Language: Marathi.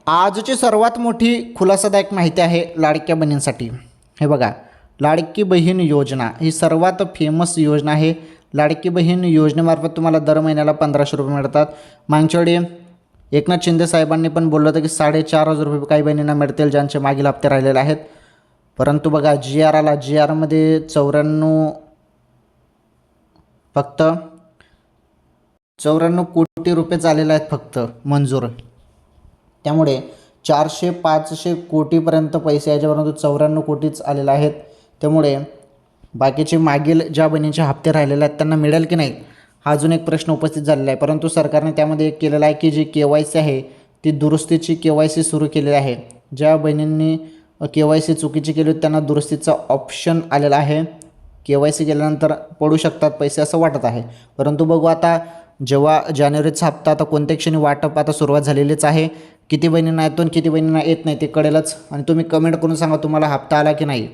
आजची सर्वात मोठी खुलासादायक माहिती आहे लाडक्या बहिणींसाठी. हे बघा, लाडकी बहीण योजना ही सर्वात फेमस योजना आहे. लाडकी बहीण योजनेमार्फत तुम्हाला दर महिन्याला 1500 रुपये मिळतात. मागच्या वेळी एकनाथ शिंदे साहेबांनी पण बोललं होतं की 4,500 रुपये काही बहिणींना मिळतील ज्यांचे मागील हप्ते राहिलेले आहेत. परंतु बघा, जी आरमध्ये 94 कोटी रुपये झालेले आहेत फक्त मंजूर. त्यामुळे 400-500 कोटीपर्यंत पैसे याच्या, परंतु 94 कोटीच आलेले आहेत. त्यामुळे बाकीचे मागील ज्या बहिणींचे हप्ते राहिलेले आहेत त्यांना मिळेल की नाही हा अजून एक प्रश्न उपस्थित झालेला आहे. परंतु सरकारने त्यामध्ये एक केलेलं आहे की जी KYC आहे ती दुरुस्तीची KYC सुरू केलेली आहे. ज्या बहिणींनी KYC चुकीची केली होती त्यांना दुरुस्तीचा ऑप्शन आलेला आहे. KYC केल्यानंतर पडू शकतात पैसे असं वाटत आहे. परंतु बघू आता, जेव्हा जानेवारीचा हप्ता आता कोणत्या क्षणी वाटप आता सुरुवात झालेलीच आहे. किती बहिणींना येतो आणि किती बहिणींना येत नाही ते कळेलच. आणि तुम्ही कमेंट करून सांगा तुम्हाला हप्ता आला की नाही.